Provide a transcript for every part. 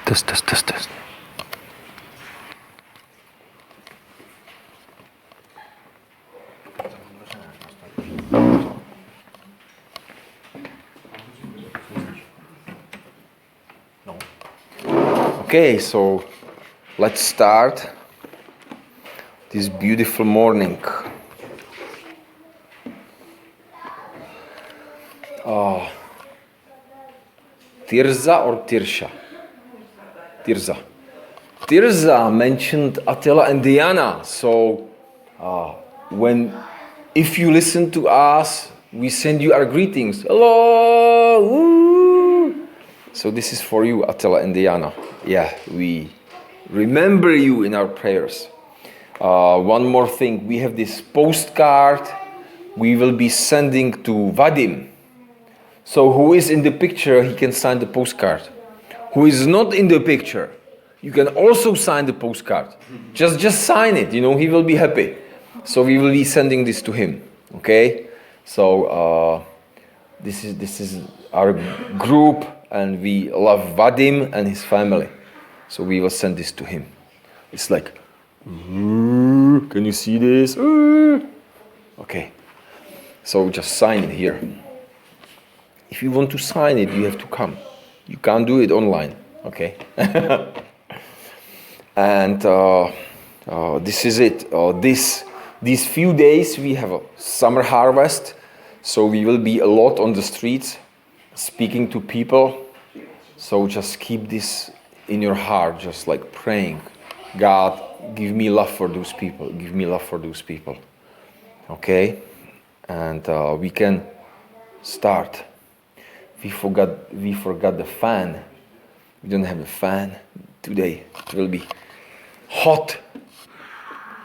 Test. Okay, so let's start this beautiful morning. Tirza or Tirsha? Tirza. Tirza mentioned Attila and Diana. So if you listen to us, we send you our greetings. Hello! Woo! So this is for you, Attila and Diana. Yeah, we remember you in our prayers. One more thing, we have this postcard we will be sending to Vadim. So who is in the picture, he can sign the postcard. Who is not in the picture, you can also sign the postcard. Just sign it, he will be happy. So we will be sending this to him, okay? So this is our group, and we love Vadim and his family. So we will send this to him. It's like, can you see this? Okay. So just sign it here. If you want to sign it, you have to come. You can't do it online, okay? And this is it. These few days we have a summer harvest, so we will be a lot on the streets, speaking to people. So just keep this in your heart, just like praying. God, give me love for those people. Give me love for those people. Okay? And we can start. We forgot the fan. We don't have a fan today. It will be hot.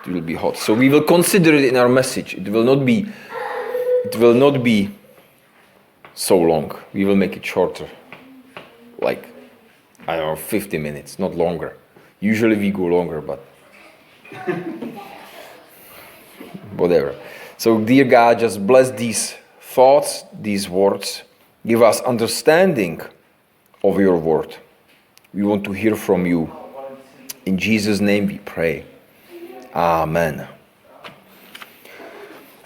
It will be hot. So we will consider it in our message. It will not be so long. We will make it shorter. Like, 50 minutes, not longer. Usually we go longer, but whatever. So dear God, just bless these thoughts, these words. Give us understanding of your word. We want to hear from you. In Jesus' name we pray. Amen.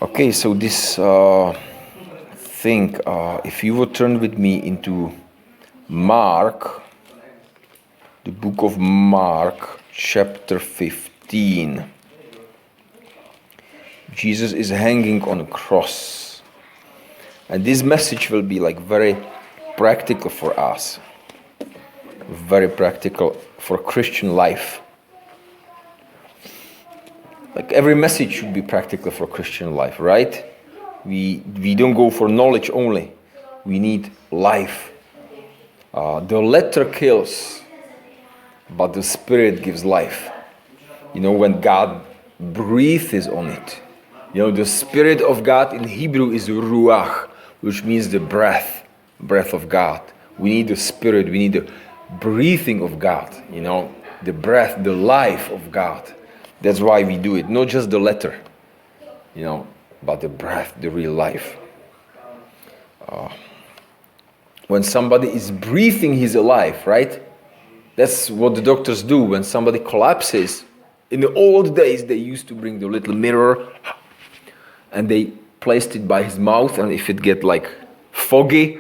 Okay, so this thing, if you would turn with me into Mark, the book of Mark, chapter 15. Jesus is hanging on a cross. And this message will be like very practical for us. Very practical for Christian life. Like every message should be practical for Christian life, right? We don't go for knowledge only. We need life. The letter kills, but the Spirit gives life. When God breathes on it. The Spirit of God in Hebrew is ruach, which means the breath of God. We need the Spirit, we need the breathing of God, the breath, the life of God. That's why we do it, not just the letter, but the breath, the real life. When somebody is breathing, he's alive, right? That's what the doctors do. When somebody collapses, in the old days, they used to bring the little mirror and they placed it by his mouth, and if it get like foggy,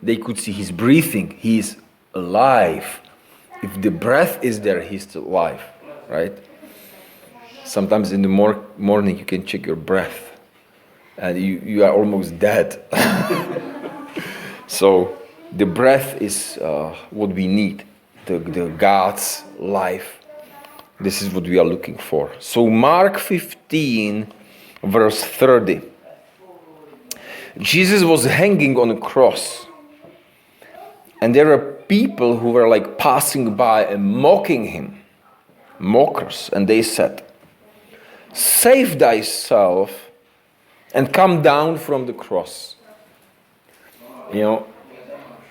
they could see he's breathing. He's alive. If the breath is there, he's still alive, right? Sometimes in the morning, you can check your breath, and you are almost dead. So the breath is what we need, the God's life. This is what we are looking for. So Mark 15, verse 30. Jesus was hanging on a cross, and there were people who were like passing by and mocking him, mockers, and they said, "Save thyself and come down from the cross."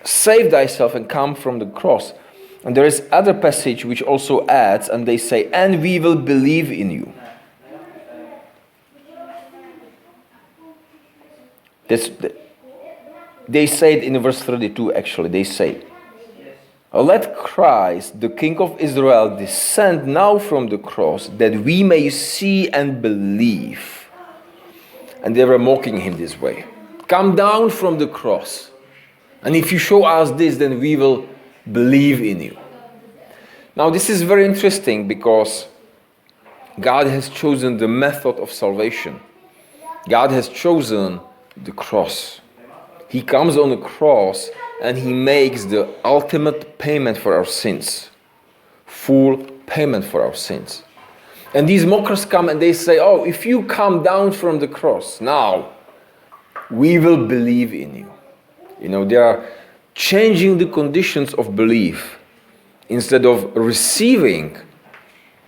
Save thyself and come from the cross. And there is other passage which also adds, and they say, "And we will believe in you." They say it in verse 32, actually. They say, Let Christ, the King of Israel, descend now from the cross, that we may see and believe. And they were mocking him this way. Come down from the cross. And if you show us this, then we will believe in you. Now this is very interesting because God has chosen the method of salvation. God has chosen the cross. He comes on the cross and he makes the ultimate payment for our sins. Full payment for our sins. And these mockers come and they say, oh, if you come down from the cross now, we will believe in you. You know, they are changing the conditions of belief instead of receiving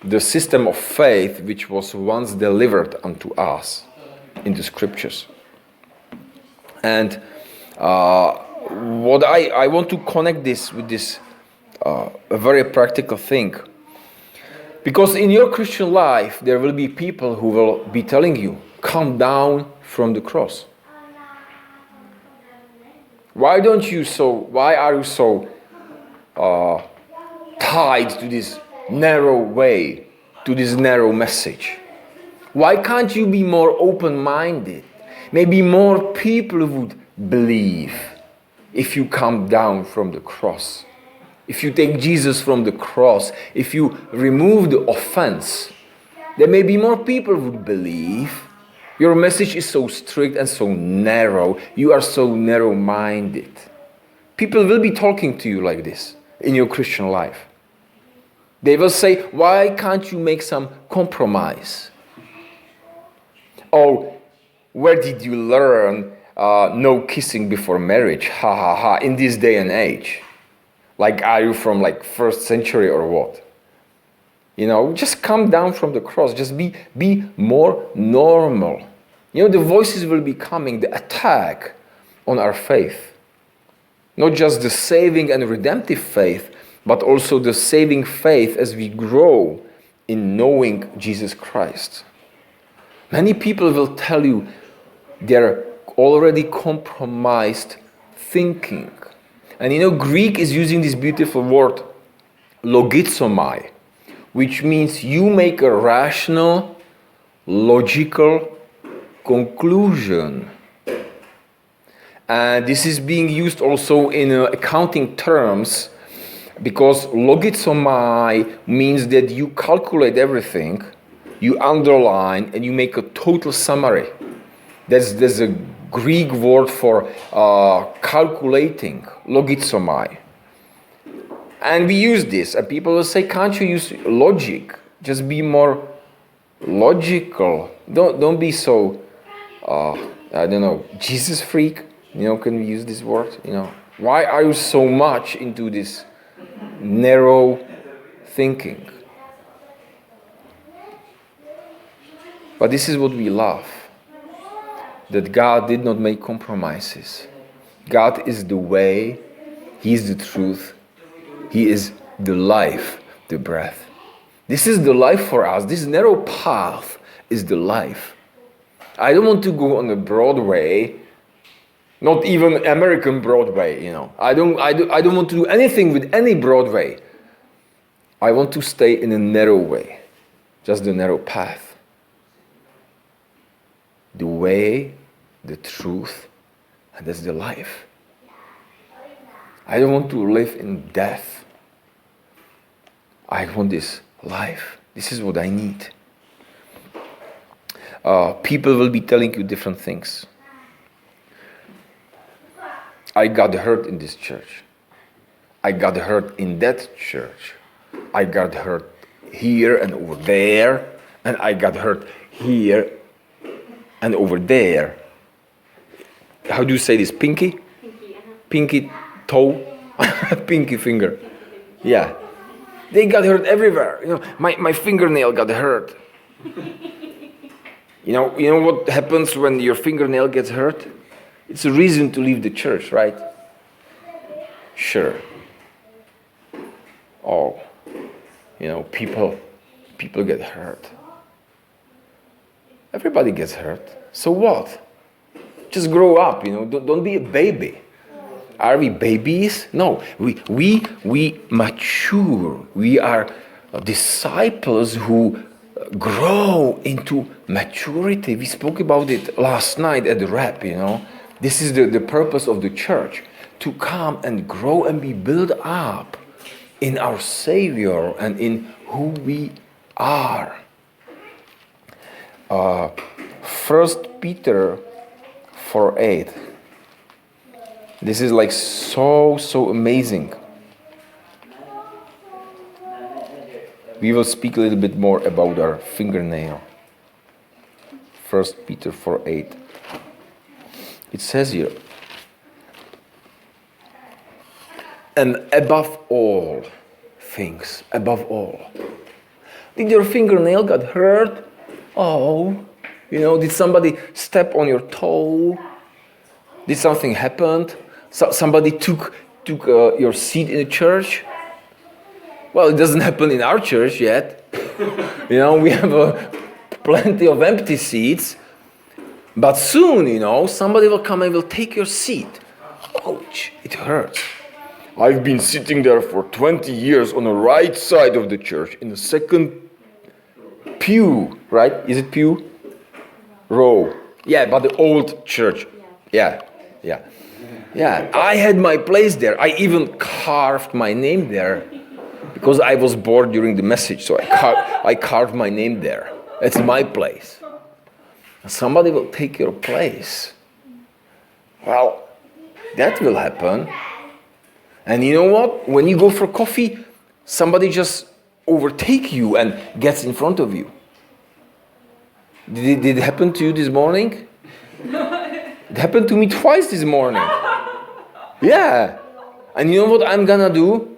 the system of faith which was once delivered unto us in the scriptures. And what I want to connect this with this a very practical thing. Because in your Christian life, there will be people who will be telling you, come down from the cross. Why are you so tied to this narrow way, to this narrow message? Why can't you be more open-minded? Maybe more people would believe if you come down from the cross. If you take Jesus from the cross, if you remove the offense, then maybe more people would believe. Your message is so strict and so narrow. You are so narrow-minded. People will be talking to you like this in your Christian life. They will say, why can't you make some compromise? Oh, where did you learn no kissing before marriage? Ha ha ha, in this day and age. Like, are you from like 1st century or what? You know, just come down from the cross. Just be more normal. You know, the voices will be coming, the attack on our faith. Not just the saving and redemptive faith, but also the saving faith as we grow in knowing Jesus Christ. Many people will tell you they're already compromised thinking. And you know, Greek is using this beautiful word, logizomai, which means you make a rational, logical conclusion. And this is being used also in accounting terms, because logizomai means that you calculate everything, you underline, and you make a total summary. There's a Greek word for calculating, logizomai. And we use this, and people will say, can't you use logic? Just be more logical. Don't be so, Jesus freak. You know, can we use this word? You know, why are you so much into this narrow thinking? But this is what we love. That God did not make compromises. God is the way, He is the truth, He is the life, the breath. This is the life for us. This narrow path is the life. I don't want to go on a Broadway, not even American Broadway, you know. I don't want to do anything with any Broadway. I want to stay in a narrow way, just the narrow path. The way, the truth, and that's the life. I don't want to live in death. I want this life. This is what I need. People will be telling you different things. I got hurt in this church. I got hurt in that church. I got hurt here and over there. And I got hurt here and over there. How do you say this? Pinky? Pinky toe? Pinky finger. Yeah. They got hurt everywhere. You know, my fingernail got hurt. You know what happens when your fingernail gets hurt? It's a reason to leave the church, right? Sure. Oh, you know, people get hurt. Everybody gets hurt. So what? Just grow up, you know. Don't be a baby. Are we babies? No, we mature. We are disciples who grow into maturity. We spoke about it last night at the rap, This is the purpose of the church, to come and grow and be built up in our Savior and in who we are. 1 Peter 4:8. This is like so amazing. We will speak a little bit more about our fingernail. 1 Peter 4:8. It says here, and above all things, above all. Did your fingernail get hurt? Oh, did somebody step on your toe? Did something happen? Somebody took your seat in the church? Well, it doesn't happen in our church yet. We have plenty of empty seats. But soon, somebody will come and will take your seat. Ouch, it hurts. I've been sitting there for 20 years on the right side of the church, in the second pew, right? Is it pew? Row. Yeah, but the old church. Yeah. I had my place there. I even carved my name there because I was bored during the message, so I carved my name there. It's my place. Somebody will take your place. Well, that will happen. And you know what? When you go for coffee, somebody just overtake you and gets in front of you. Did it happen to you this morning? It happened to me twice this morning. Yeah. And you know what I'm gonna do?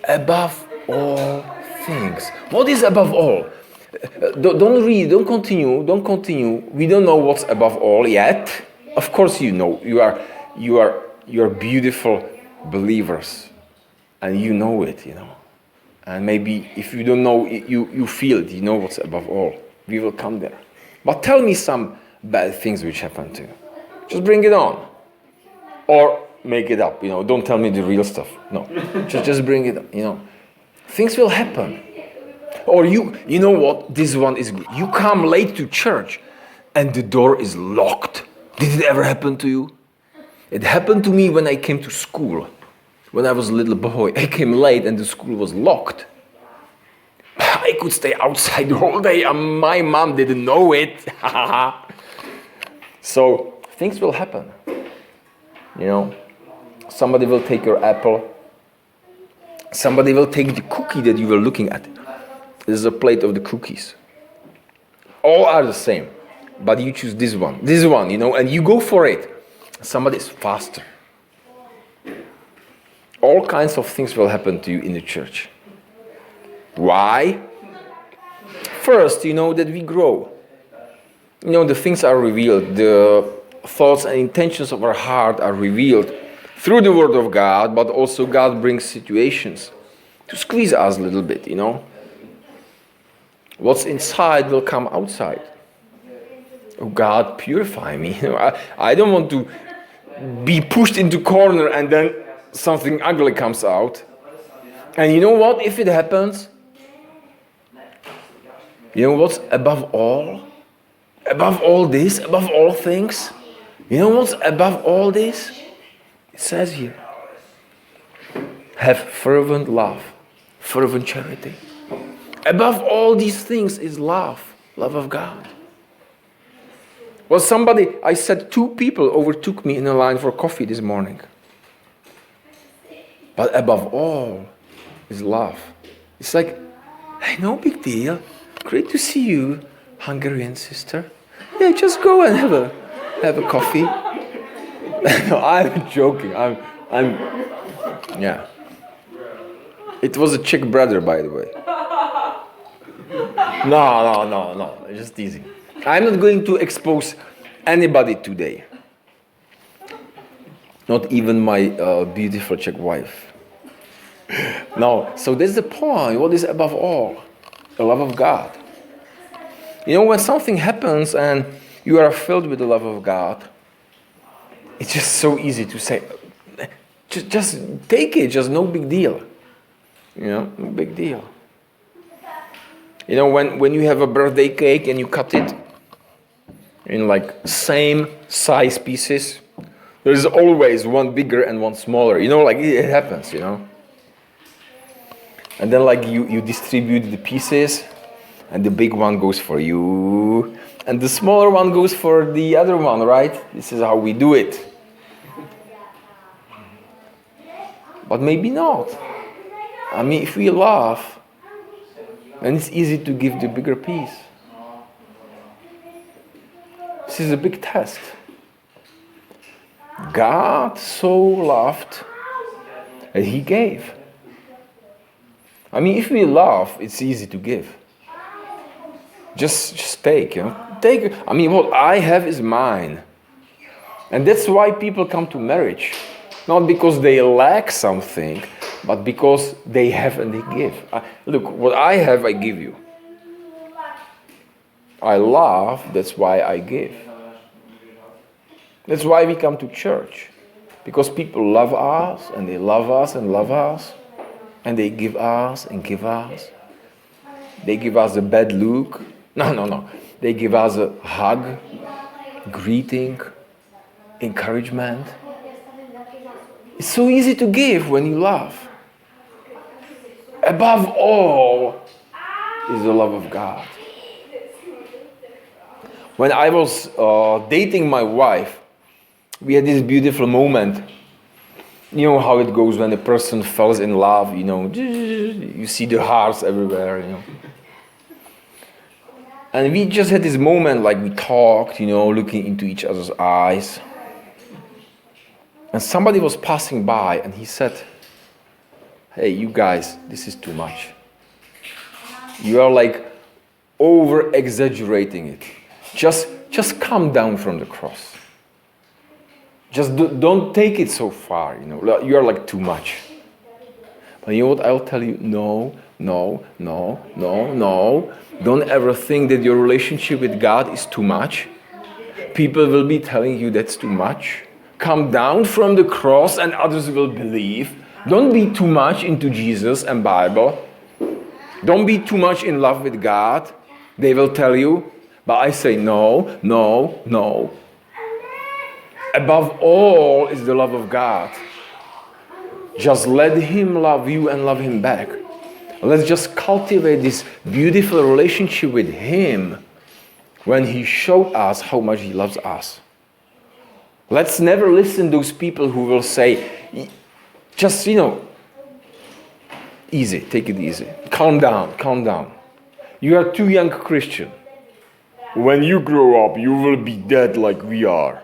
Above all things. What is above all? Don't read, don't continue. We don't know what's above all yet. Of course you know. You are beautiful believers. And you know it, And maybe if you don't know, you feel it, you know what's above all. We will come there. But tell me some bad things which happened to you. Just bring it on. Or make it up, Don't tell me the real stuff. No. just bring it up, Things will happen. Or you know what? This one is good. You come late to church and the door is locked. Did it ever happen to you? It happened to me when I came to school. When I was a little boy, I came late and the school was locked. I could stay outside the whole day and my mom didn't know it. So things will happen. Somebody will take your apple. Somebody will take the cookie that you were looking at. This is a plate of the cookies. All are the same, but you choose this one, and you go for it. Somebody is faster. All kinds of things will happen to you in the church. Why? First, that we grow. The things are revealed. The thoughts and intentions of our heart are revealed through the Word of God, but also God brings situations to squeeze us a little bit, What's inside will come outside. Oh, God, purify me. I don't want to be pushed into corner and then something ugly comes out. And you know what? If it happens, what's above all? Above all this, above all things? You know what's above all this? It says here, have fervent love, fervent charity. Above all these things is love of God. Well, I said 2 people overtook me in a line for coffee this morning. But above all is love. It's like, hey, no big deal. Great to see you, Hungarian sister. Yeah, just go and have a coffee. No, I'm joking. Yeah. It was a Czech brother, by the way. No. Just teasing. I'm not going to expose anybody today. Not even my beautiful Czech wife. No, so that's the point. What is above all? The love of God. When something happens and you are filled with the love of God, it's just so easy to say, just take it, just no big deal. No big deal. When you have a birthday cake and you cut it in like same size pieces, there's always one bigger and one smaller. Like it happens, And then like you distribute the pieces, and the big one goes for you, and the smaller one goes for the other one, right? This is how we do it. But maybe not. If we laugh, then it's easy to give the bigger piece. This is a big test. God so loved that He gave. If we laugh, it's easy to give. Just take, Take. What I have is mine. And that's why people come to marriage. Not because they lack something, but because they have and they give. Look, what I have, I give you. I love, that's why I give. That's why we come to church. Because people love us, and they love us and love us. And they give us and give us. They give us a bad look. No. They give us a hug, greeting, encouragement. It's so easy to give when you love. Above all is the love of God. When I was dating my wife, we had this beautiful moment. You know how it goes when a person falls in love, you see the hearts everywhere, And we just had this moment, like we talked, looking into each other's eyes. And somebody was passing by and he said, "Hey, you guys, this is too much. You are like over-exaggerating it. Just come down from the cross. Just don't take it so far, You are like too much." But you know what I'll tell you? No. Don't ever think that your relationship with God is too much. People will be telling you that's too much. Come down from the cross and others will believe. Don't be too much into Jesus and Bible. Don't be too much in love with God. They will tell you. But I say no. Above all is the love of God. Just let Him love you and love Him back. Let's just cultivate this beautiful relationship with Him when He showed us how much He loves us. Let's never listen to those people who will say, just, easy, take it easy. Calm down. You are too young Christian. When you grow up, you will be dead like we are.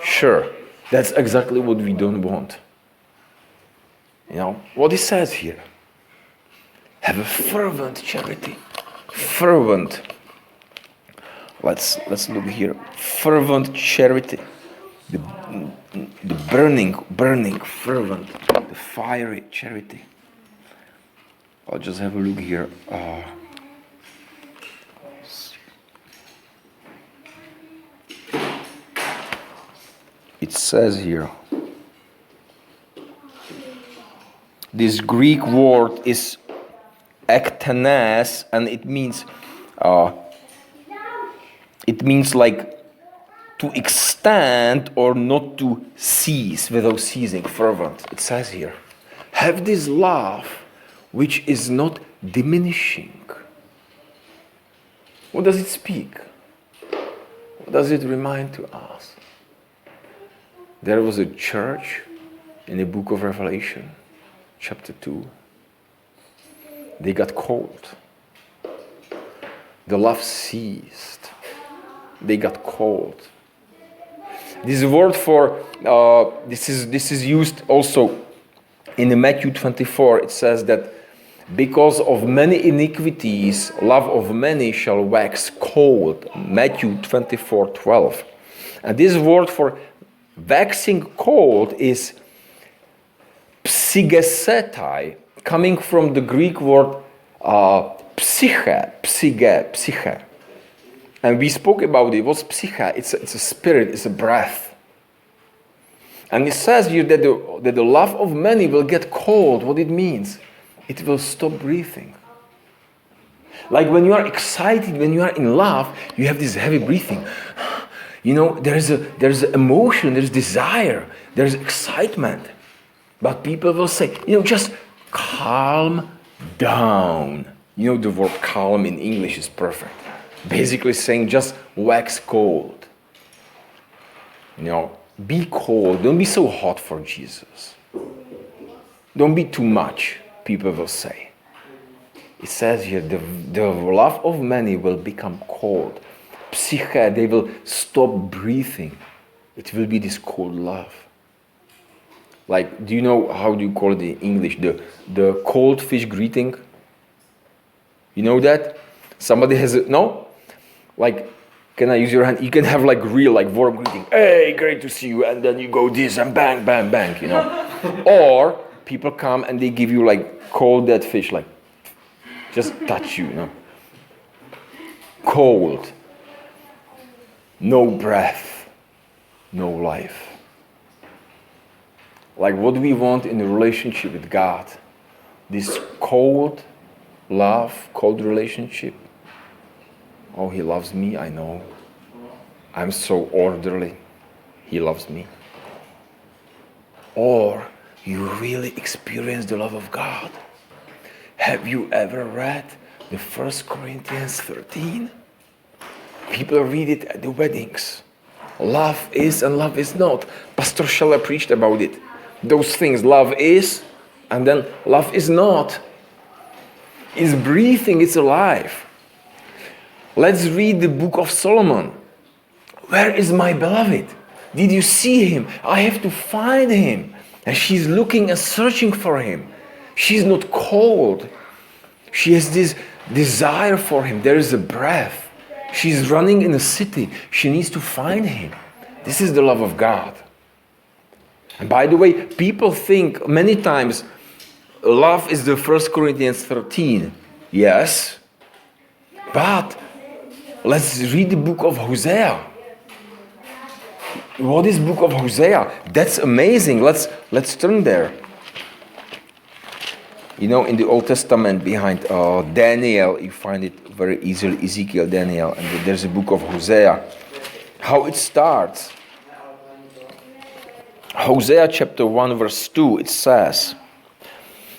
Sure, that's exactly what we don't want. What it says here. Have a fervent charity. Fervent. Let's look here. Fervent charity. The burning, fervent, the fiery charity. I'll just have a look here. It says here, this Greek word is ektenes, and it means like to extend or not to cease without ceasing, fervent. It says here, have this love which is not diminishing. What does it speak? What does it remind to us? There was a church in the book of Revelation, chapter 2. They got cold. The love ceased. They got cold. This word for this is used also in Matthew 24. It says that because of many iniquities, love of many shall wax cold. Matthew 24:12. And this word for waxing cold is psygesetai, coming from the Greek word psyche. And we spoke about it. What's psyche? It's a spirit, it's a breath. And it says here that the love of many will get cold. What it means? It will stop breathing. Like when you are excited, when you are in love, you have this heavy breathing. You know, there's emotion, there's desire, there's excitement. But people will say, you know, just calm down. You know, the word calm in English is perfect. Basically saying just wax cold. You know, be cold. Don't be so hot for Jesus. Don't be too much, people will say. It says here, the love of many will become cold. Psyche, they will stop breathing. It will be this cold love. Like, do you know, how do you call it in English? The cold fish greeting? You know that? Somebody has no? Like, can I use your hand? You can have like real, like warm greeting. Hey, great to see you. And then you go this and bang, bang, bang, you know. Or people come and they give you like cold dead fish, like just touch you, you know. Cold. No breath. No life. Like what we want in a relationship with God. This cold love, cold relationship. Oh, he loves me, I know. I'm so orderly. He loves me. Or you really experience the love of God. Have you ever read the 1 Corinthians 13? People read it at the weddings. Love is and love is not. Pastor Scheller preached about it. Those things, love is and then love is not. It's breathing, it's alive. Let's read the book of Solomon. Where is my beloved? Did you see him? I have to find him. And she's looking and searching for him. She's not cold. She has this desire for him. There is a breath. She's running in a city. She needs to find him. This is the love of God. And by the way, people think many times love is the 1 Corinthians 13. Yes. But let's read the book of Hosea. What is book of Hosea? That's amazing. Let's turn there. You know, in the Old Testament behind Daniel, you find it very easily, Ezekiel, Daniel, and there's a book of Hosea. How it starts. Hosea chapter 1 verse 2, it says,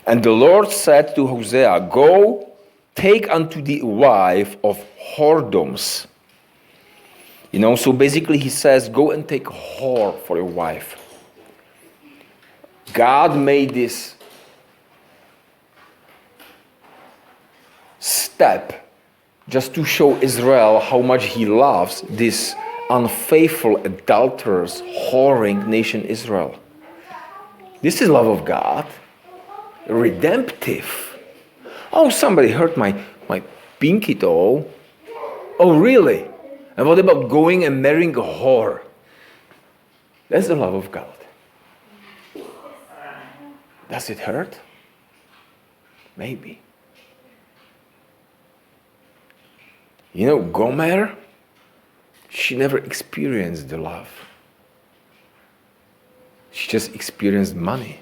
"And the Lord said to Hosea, Go, take unto thee a wife of whoredoms." You know, so basically he says, go and take a whore for your wife. God made this step just to show Israel how much he loves this unfaithful, adulterous, whoring nation Israel. This is love of God. Redemptive. Oh, somebody hurt my pinky toe. Oh, really? And what about going and marrying a whore? That's the love of God. Does it hurt? Maybe. You know, Gomer, she never experienced the love. She just experienced money.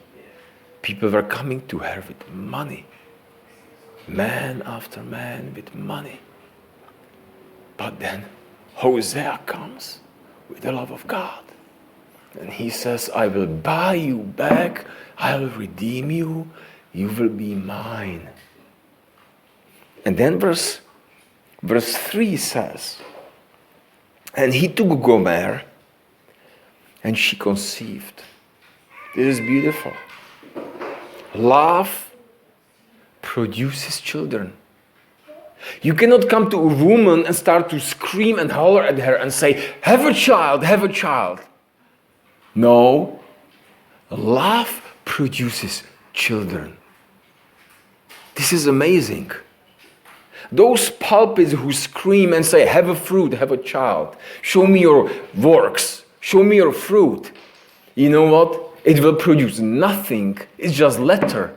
People were coming to her with money. Man after man with money. But then Hosea comes with the love of God. And he says, I will buy you back. I will redeem you. You will be mine. And then verse 3 says, and he took Gomer, and she conceived. This is beautiful. Love produces children. You cannot come to a woman and start to scream and holler at her and say, have a child, have a child. No. Love produces children. This is amazing. Those pulpits who scream and say, have a fruit, have a child. Show me your works. Show me your fruit. You know what? It will produce nothing. It's just letter.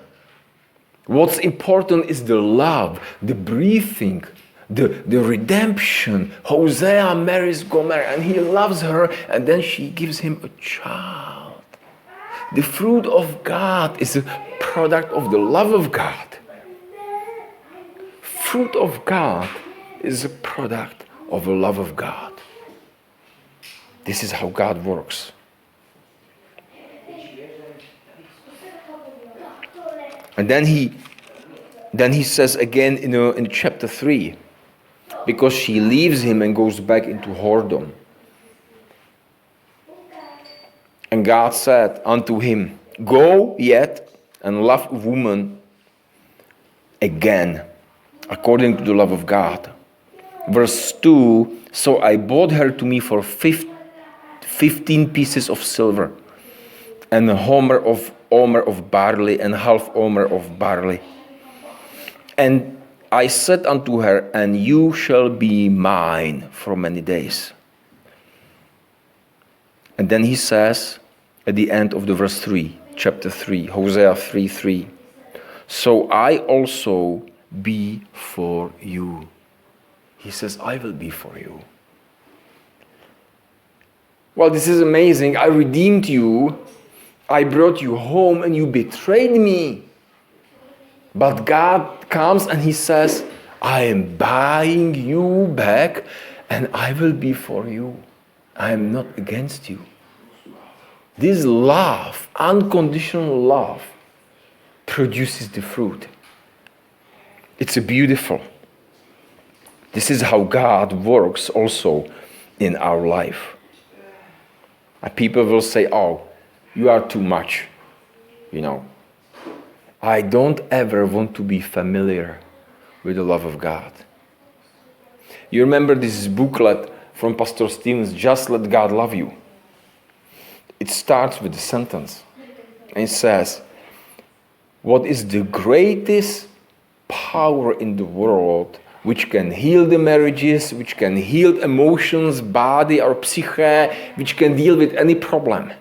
What's important is the love, the breathing, the redemption. Hosea marries Gomer and he loves her and then she gives him a child. The fruit of God is a product of the love of God. Fruit of God is a product of the love of God. This is how God works. And then he says again in chapter 3, because she leaves him and goes back into whoredom. And God said unto him, go yet and love a woman again, according to the love of God. Verse 2, so I bought her to me for 15 pieces of silver, and a homer of barley, and half homer of barley. And I said unto her, and you shall be mine for many days. And then he says, at the end of the verse 3, chapter 3, Hosea 3:3, so I also be for you. He says, I will be for you. Well, this is amazing. I redeemed you. I brought you home and you betrayed me. But God comes and he says, I am buying you back and I will be for you. I am not against you. This love, unconditional love, produces the fruit. It's beautiful. This is how God works also in our life. And people will say, oh, you are too much, I don't ever want to be familiar with the love of God. You remember this booklet from Pastor Stevens, Just Let God Love You. It starts with a sentence. And it says, what is the greatest power in the world which can heal the marriages, which can heal emotions, body or psyche, which can deal with any problem?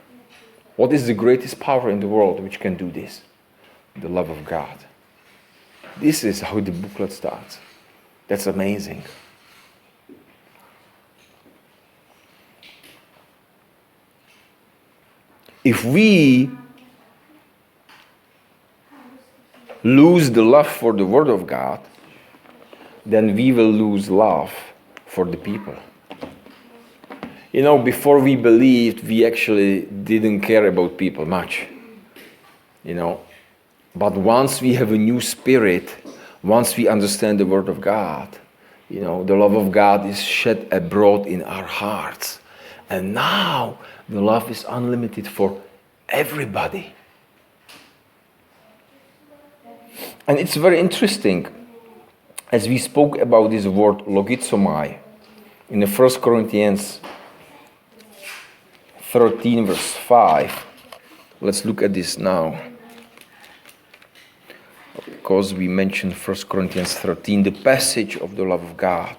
What is the greatest power in the world which can do this? The love of God. This is how the booklet starts. That's amazing. If we lose the love for the Word of God, then we will lose love for the people. Before we believed, we actually didn't care about people much. But once we have a new spirit, once we understand the Word of God, the love of God is shed abroad in our hearts. And now the love is unlimited for everybody. And it's very interesting, as we spoke about this word logizomai in the 1 Corinthians 13 verse 5. Let's look at this now. Because we mentioned 1 Corinthians 13, the passage of the love of God.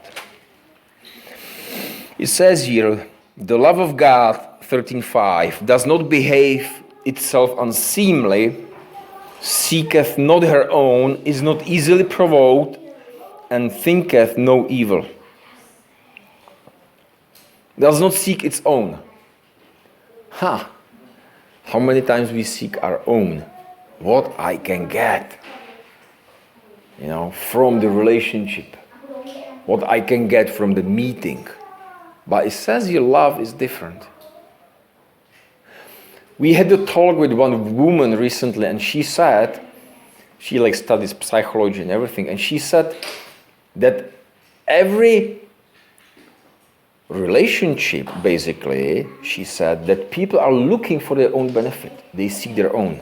It says here, the love of God, 13:5, does not behave itself unseemly, seeketh not her own, is not easily provoked, and thinketh no evil. Does not seek its own. How many times we seek our own? What I can get, from the relationship. What I can get from the meeting. But it says your love is different. We had a talk with one woman recently, and she said, she studies psychology and everything, and she said that every relationship, basically, she said that people are looking for their own benefit. They seek their own.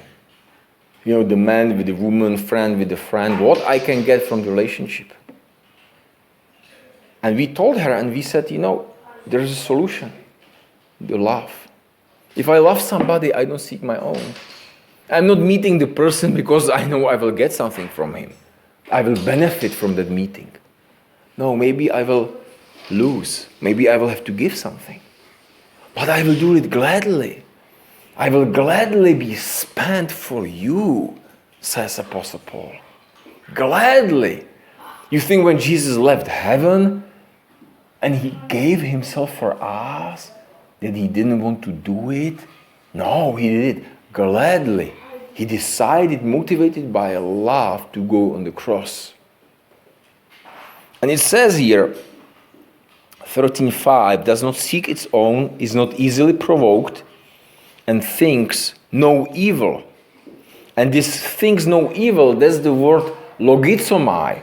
The man with the woman, friend with the friend, what I can get from the relationship. And we told her, and we said, there is a solution. The love. If I love somebody, I don't seek my own. I'm not meeting the person because I know I will get something from him. I will benefit from that meeting. No, maybe I will lose. Maybe I will have to give something. But I will do it gladly. I will gladly be spent for you, says Apostle Paul. Gladly. You think when Jesus left heaven and he gave himself for us, that he didn't want to do it? No, he did it gladly. He decided, motivated by love, to go on the cross. And it says here, 13:5, does not seek its own, is not easily provoked, and thinks no evil. And this thinks no evil, that's the word logizomai.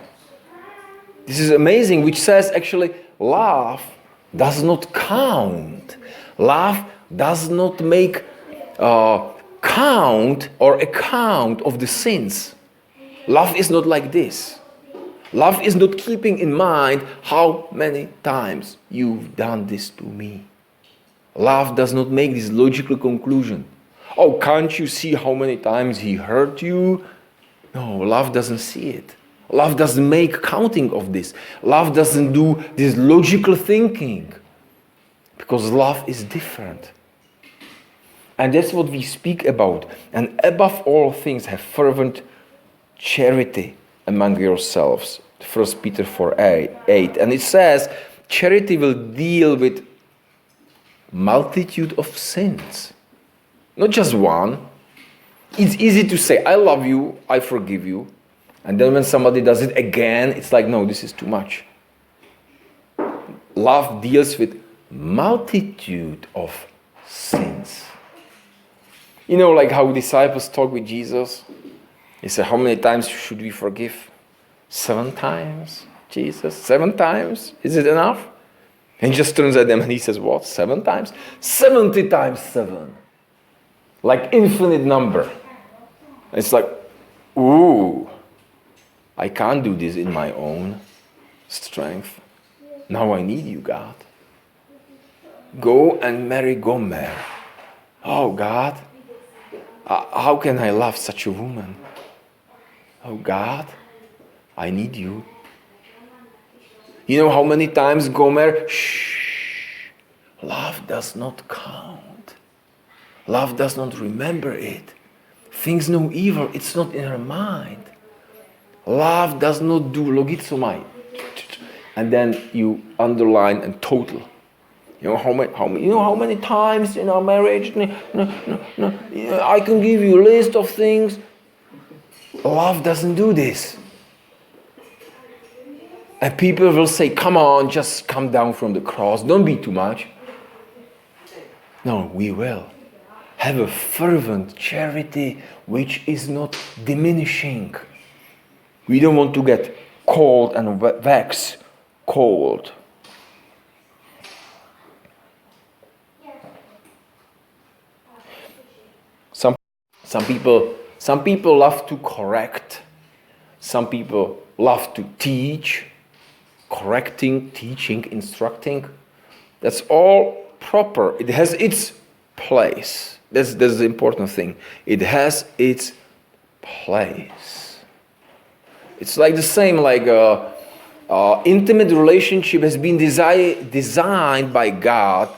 This is amazing, which says actually love does not count. Love does not make count or account of the sins. Love is not like this. Love is not keeping in mind how many times you've done this to me. Love does not make this logical conclusion. Oh, can't you see how many times he hurt you? No, love doesn't see it. Love doesn't make counting of this. Love doesn't do this logical thinking. Because love is different. And that's what we speak about. And above all things, have fervent charity among yourselves. 1 Peter 4:8. And it says, charity will deal with multitude of sins. Not just one. It's easy to say, I love you, I forgive you. And then when somebody does it again, it's like, no, this is too much. Love deals with multitude of sins. You know, like how disciples talk with Jesus. He said, how many times should we forgive? 7 times, Jesus? 7 times? Is it enough? And he just turns at them and he says, what? 7 times? 70 times 7. Like infinite number. It's like, ooh, I can't do this in my own strength. Now I need you, God. Go and marry Gomer. Oh, God. How can I love such a woman? Oh, God. I need you. You know how many times Gomer? Shh. Love does not count. Love does not remember it. Thinks no evil. It's not in her mind. Love does not do logizomai. And then you underline and total. You know how many times in our marriage? No. I can give you a list of things. Love doesn't do this. And people will say, come on, just come down from the cross. Don't be too much. No, we will. Have a fervent charity which is not diminishing. We don't want to get cold and wax cold. Some people love to correct. Some people love to teach. Correcting, teaching, instructing. That's all proper. It has its place. That's the important thing. It has its place. It's like the same, like intimate relationship has been designed by God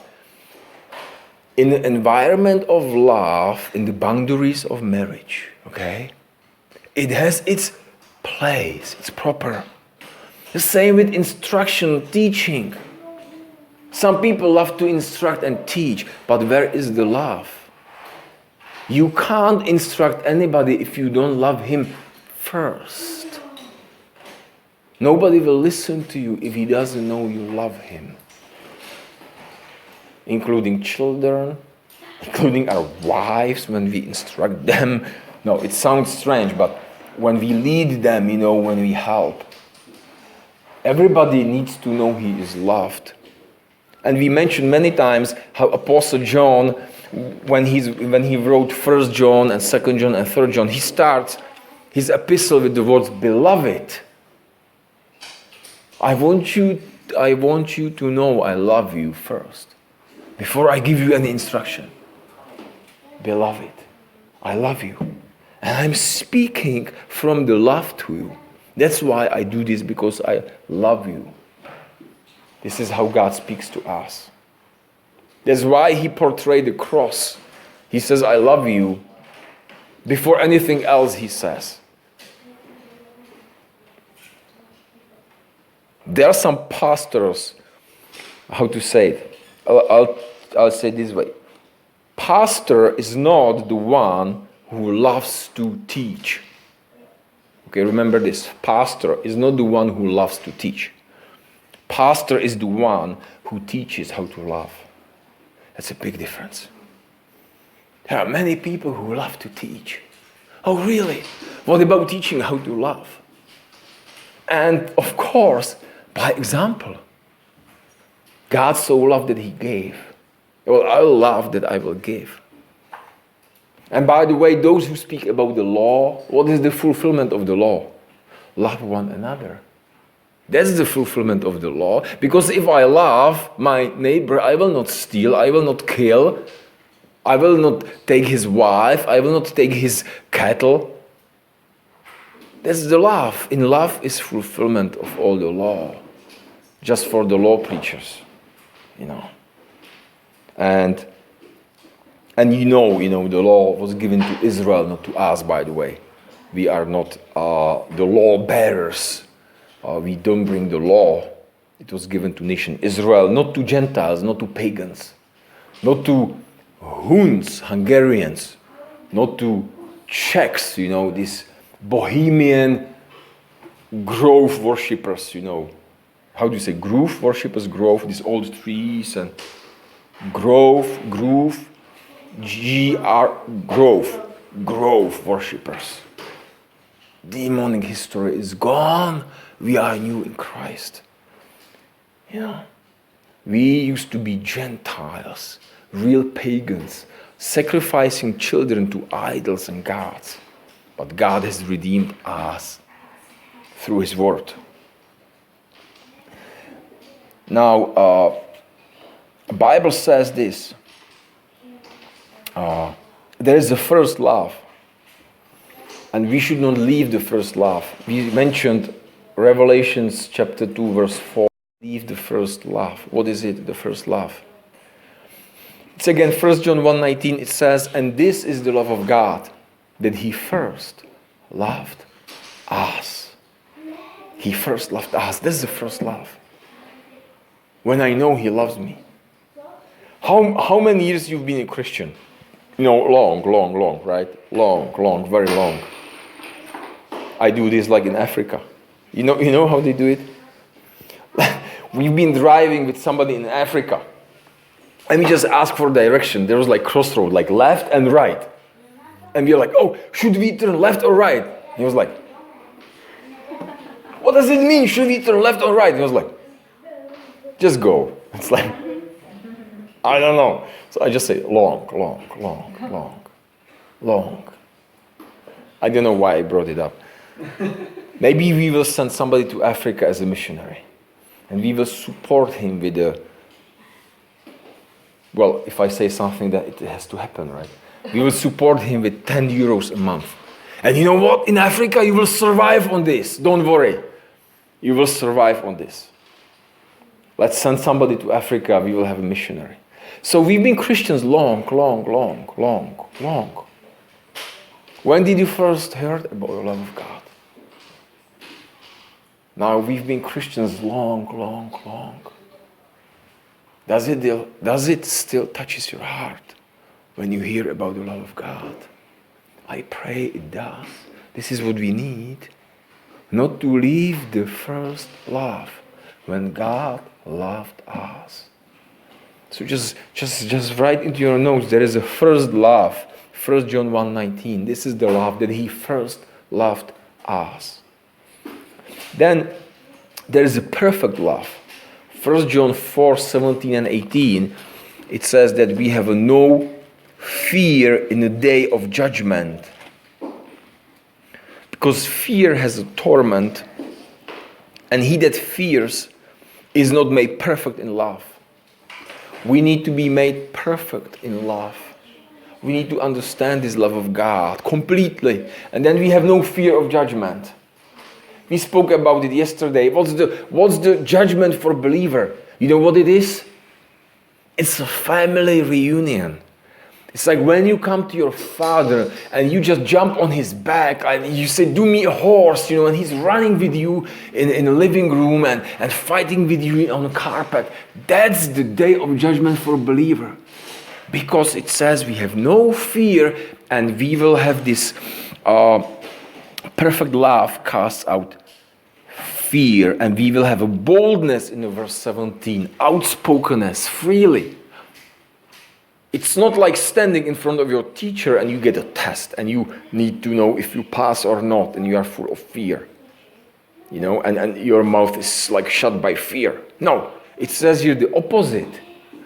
in the environment of love, in the boundaries of marriage. Okay? It has its place. It's proper. The same with instruction, teaching. Some people love to instruct and teach, but where is the love? You can't instruct anybody if you don't love him first. Nobody will listen to you if he doesn't know you love him. Including children, including our wives when we instruct them. No, it sounds strange, but when we lead them, when we help. Everybody needs to know he is loved. And we mentioned many times how Apostle John, when he wrote 1 John and 2 John and 3 John, he starts his epistle with the words, beloved. I want you to know I love you first, before I give you any instruction. Beloved, I love you. And I'm speaking from the love to you. That's why I do this, because I love you. This is how God speaks to us. That's why he portrayed the cross. He says, I love you, before anything else he says. There are some pastors, how to say it? I'll say it this way. pastor is not the one who loves to teach. Okay, remember this. Pastor is not the one who loves to teach. Pastor is the one who teaches how to love. That's a big difference. There are many people who love to teach. Oh, really? What about teaching how to love? And of course, by example. God so loved that he gave. Well, I love that I will give. And by the way, those who speak about the law, what is the fulfillment of the law? Love one another. That's the fulfillment of the law. Because if I love my neighbor, I will not steal, I will not kill, I will not take his wife, I will not take his cattle. That's the love. In love is fulfillment of all the law. Just for the law preachers, you know. And you know, the law was given to Israel, not to us, by the way. We are not the law bearers. We don't bring the law. It was given to nation Israel, not to Gentiles, not to pagans, not to Huns, Hungarians, not to Czechs, these Bohemian grove worshippers, How do you say grove worshippers? Grove, these old trees and grove, grove worshippers. Demonic history is gone. We are new in Christ. We used to be Gentiles, real pagans, sacrificing children to idols and gods. But God has redeemed us through his word. Now, the Bible says this. There is the first love. And we should not leave the first love. We mentioned Revelations chapter 2 verse 4. Leave the first love. What is it, the first love? It's again 1 John 1:19. It says, and this is the love of God, that he first loved us. He first loved us. This is the first love. When I know he loves me. How many years you've been a Christian? Long, right? Long, very long. I do this like in Africa. You know how they do it? We've been driving with somebody in Africa. And we just ask for direction. There was like crossroad, like left and right. And we're like, oh, should we turn left or right? He was like, what does it mean? Should we turn left or right? He was like, just go. It's like, I don't know. So I just say long. I don't know why I brought it up. Maybe we will send somebody to Africa as a missionary. And we will support him with if I say something, that it has to happen, right? We will support him with 10 euros a month. And you know what? In Africa, you will survive on this. Don't worry. You will survive on this. Let's send somebody to Africa. We will have a missionary. So we've been Christians long. When did you first hear about the love of God? Now we've been Christians long. Does it still touches your heart when you hear about the love of God? I pray it does. This is what we need. Not to leave the first love when God loved us. So just write into your notes, there is a first love. 1 John 1:19. This is the love that he first loved us. Then there is a perfect love. 1 John 4:17 and 18. It says that we have no fear in the day of judgment. Because fear has a torment, and he that fears is not made perfect in love. We need to be made perfect in love. We need to understand this love of God completely. And then we have no fear of judgment. We spoke about it yesterday. What's the judgment for a believer? You know what it is? It's a family reunion. It's like when you come to your father and you just jump on his back and you say, do me a horse, and he's running with you in the living room and fighting with you on the carpet. That's the day of judgment for a believer. Because it says we have no fear and we will have this perfect love casts out fear, and we will have a boldness in verse 17, outspokenness, freely. It's not like standing in front of your teacher and you get a test and you need to know if you pass or not and you are full of fear. You know, and your mouth is like shut by fear. No, it says here the opposite.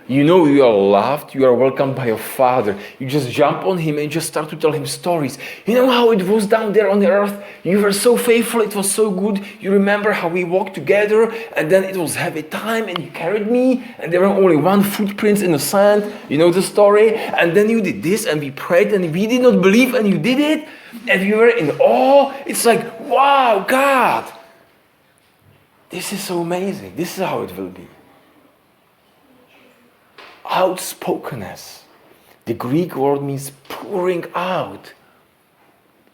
You know you are loved, you are welcomed by your Father. You just jump on Him and just start to tell Him stories. You know how it was down there on the earth? You were so faithful, it was so good. You remember how we walked together and then it was heavy time and you carried me and there were only one footprint in the sand. You know the story? And then you did this and we prayed and we did not believe and you did it. And we were in awe. It's like, wow, God. This is so amazing. This is how it will be. Outspokenness. The Greek word means pouring out.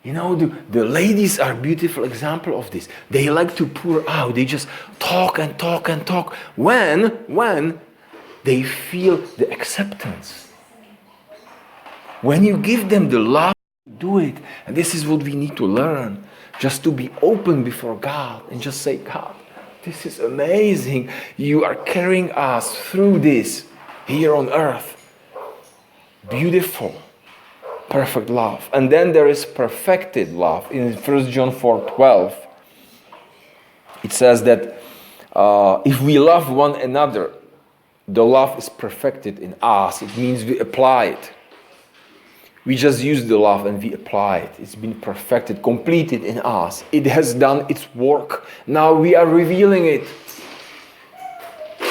You know, the ladies are a beautiful example of this. They like to pour out. They just talk and talk and talk. When they feel the acceptance. When you give them the love, do it. And this is what we need to learn. Just to be open before God and just say, God, this is amazing. You are carrying us through this. Here on earth, beautiful, perfect love. And then there is perfected love. In 1 John 4:12, it says that if we love one another, the love is perfected in us. It means we apply it. We just use the love and we apply it. It's been perfected, completed in us. It has done its work. Now we are revealing it.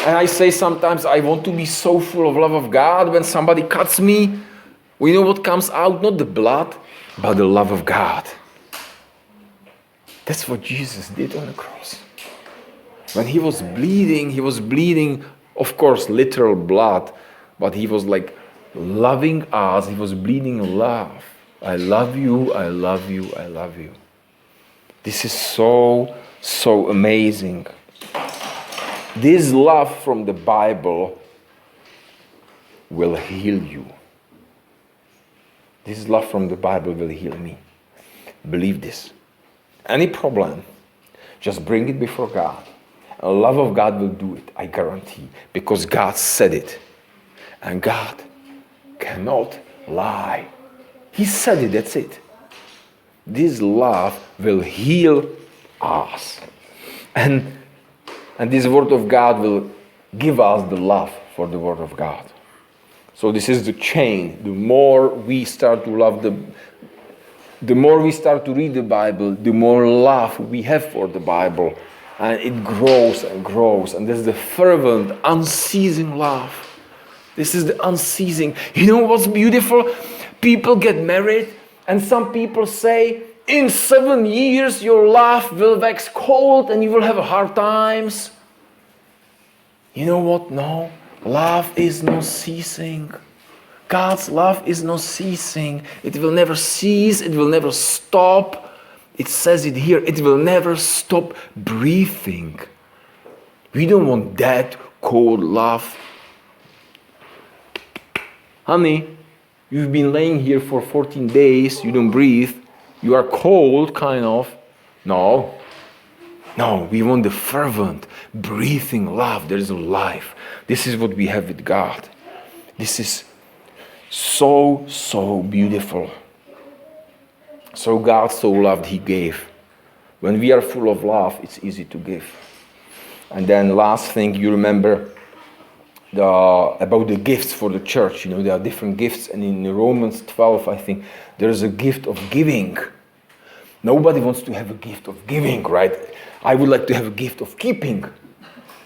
And I say sometimes I want to be so full of love of God. When somebody cuts me, we know what comes out, not the blood, but the love of God. That's what Jesus did on the cross. When he was bleeding, of course, literal blood, but he was like loving us. He was bleeding love. I love you, I love you, I love you. This is so, so amazing. This love from the Bible will heal you. This love from the Bible will heal me. Believe this. Any problem, just bring it before God. The love of God will do it, I guarantee. Because God said it. And God cannot lie. He said it, that's it. This love will heal us. And this word of God will give us the love for the word of God. So this is the chain. The more we start to love the more we start to read the Bible, the more love we have for the Bible. And it grows and grows. And this is the fervent, unceasing love. This is the unceasing. You know what's beautiful? People get married and some people say, in 7 years your love will wax cold and you will have hard times. You know what? No. Love is not ceasing. God's love is not ceasing. It will never cease. It will never stop. It says it here. It will never stop breathing. We don't want that cold love. Honey, you've been laying here for 14 days. You don't breathe. You are cold, kind of. No, we want the fervent, breathing love. There is a life. This is what we have with God. This is so, so beautiful. So God so loved, He gave. When we are full of love, it's easy to give. And then last thing, you remember about the gifts for the church. You know, there are different gifts. And in Romans 12, I think, there is a gift of giving. Nobody wants to have a gift of giving, right? I would like to have a gift of keeping.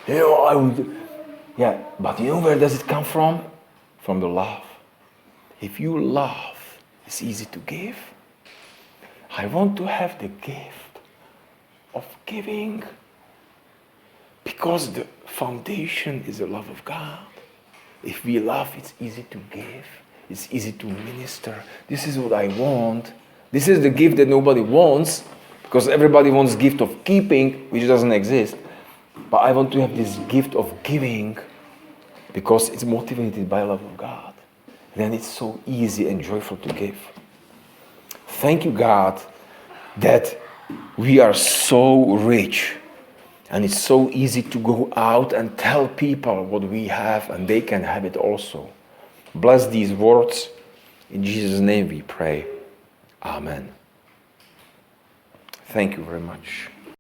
You know, but you know where does it come from? From the love. If you love, it's easy to give. I want to have the gift of giving because the foundation is the love of God. If we love, it's easy to give. It's easy to minister. This is what I want. This is the gift that nobody wants, because everybody wants gift of keeping, which doesn't exist. But I want to have this gift of giving because it's motivated by love of God. then it's so easy and joyful to give. Thank you, God, that we are so rich and it's so easy to go out and tell people what we have and they can have it also. Bless these words. In Jesus' name we pray. Amen. Thank you very much.